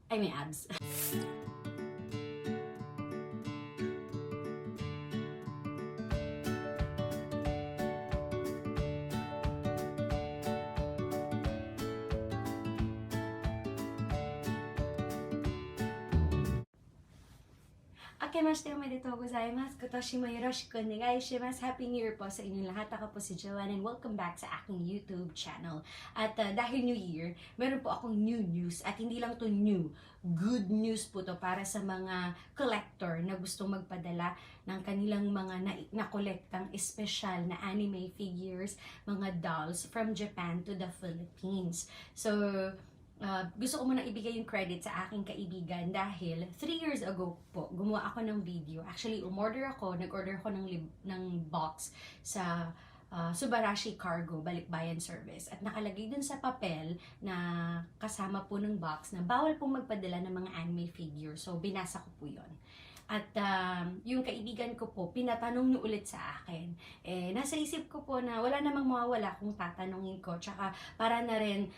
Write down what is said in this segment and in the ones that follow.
Ay, may abs. Akemashite omedetou gozaimasu. Kotoshi mo yoroshiku onegai shimasu. Happy New Year po sa inyong lahat. Ako po si Joanne and welcome back sa aking YouTube channel. At dahil New Year, meron po akong new news. At hindi lang to new, good news po to para sa mga collector na gustong magpadala ng kanilang mga nakolektang espesyal na anime figures, mga dolls from Japan to the Philippines. So, gusto ko muna ibigay yung credit sa aking kaibigan dahil 3 years ago po, gumawa ako ng video. Actually, nag-order ako ng box sa Subarashi Cargo, Balikbayan Service. At nakalagay dun sa papel na kasama po ng box na bawal pong magpadala ng mga anime figure. So, binasa ko po yun. At yung kaibigan ko po, pinatanong niyo ulit sa akin. Nasa isip ko po na wala namang mawawala kung tatanungin ko. Tsaka para na rin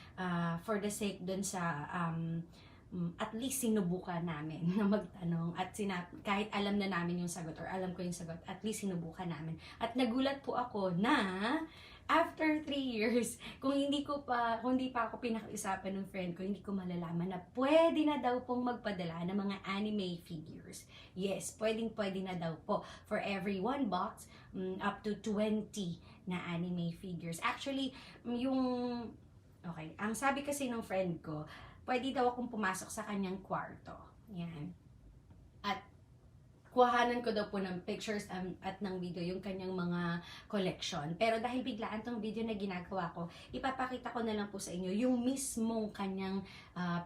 for the sake dun sa at least sinubukan namin na magtanong. At kahit alam na namin yung sagot or alam ko yung sagot, at least sinubukan namin. At nagulat po ako na after 3 years, kung hindi pa ako pinakaisapan ng friend ko, hindi ko malalaman na pwede na daw pong magpadala ng mga anime figures. Yes, pwede na daw po. For every one box, up to 20 na anime figures. Actually, ang sabi kasi ng friend ko, pwede daw akong pumasok sa kanyang kwarto. Yan. At kuhanan ko daw po ng pictures at ng video yung kanyang mga collection. Pero dahil biglaan tong video na ginagawa ko, ipapakita ko na lang po sa inyo yung mismong kanyang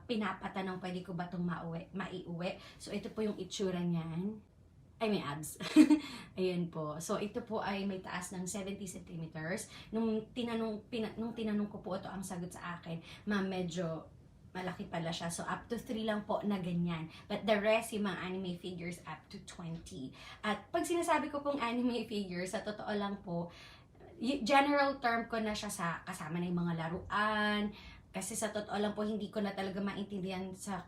pinapatanong, pwede ko ba itong maiuwi. So ito po yung itsura niyan. Ay, may abs. Ayan po. So ito po ay may taas ng 70 centimeters. Nung tinanong ko po ito ang sagot sa akin, ma'am, medyo malaki pala siya. So, up to 3 lang po na ganyan. But the rest, yung mga anime figures, up to 20. At pag sinasabi ko pong anime figures, sa totoo lang po, general term ko na siya sa kasama na yung mga laruan. Kasi sa totoo lang po, hindi ko na talaga maintindihan sa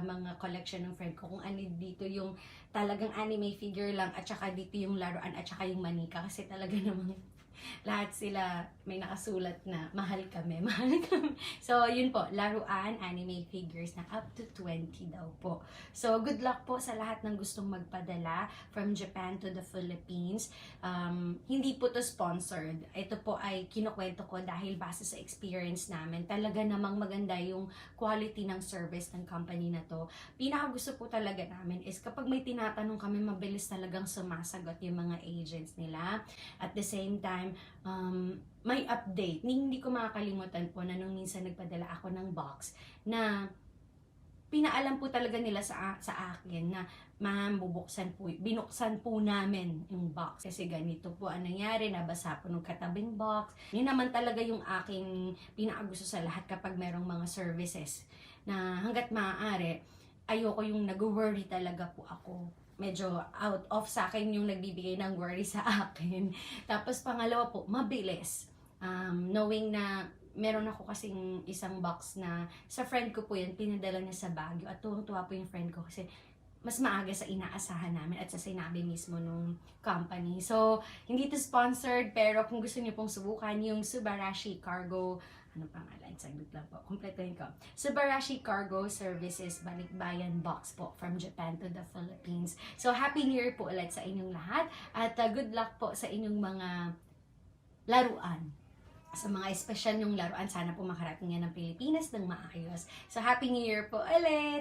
mga collection ng friend ko kung ano dito yung talagang anime figure lang at saka dito yung laruan at saka yung manika. Kasi talaga namang lahat sila may nakasulat na mahal kami. So, yun po, laruan, anime figures na up to 20 daw po. So, good luck po sa lahat ng gustong magpadala from Japan to the Philippines. Hindi po to sponsored. Ito po ay kinukwento ko dahil base sa experience namin. Talaga namang maganda yung quality ng service ng company na to. Pinaka gusto po talaga namin is kapag may tinatanong kami, mabilis talagang sumasagot yung mga agents nila. At the same time, may update. Hindi ko makakalimutan po na nung minsan nagpadala ako ng box na pinaalam po talaga nila sa akin na, ma'am, binuksan po namin yung box. Kasi ganito po ang nangyari, nabasa po ng katabing box. Yun naman talaga yung aking pinakagusto sa lahat kapag merong mga services na hanggat maaari, ayoko yung nag-worry talaga po ako. Medyo out of sa akin yung nagbibigay ng worry sa akin. Tapos pangalawa po, mabilis. Knowing na meron ako kasing isang box na sa friend ko po yan, pinadala niya sa Baguio. At tuwang-tuwa po yung friend ko kasi mas maaga sa inaasahan namin at sa sinabi mismo nung company. So, hindi to sponsored, pero kung gusto niyo pong subukan yung Subarashi Cargo, ano pangalan? Saglit lang po. Kompletuhin ko. Subarashi Cargo Services Balikbayan Box po from Japan to the Philippines. So, Happy New Year po ulit sa inyong lahat. At good luck po sa inyong mga laruan. Sa mga espesyal yung laruan, sana po makarating yan ng Pilipinas ng maayos. So, Happy New Year po ulit!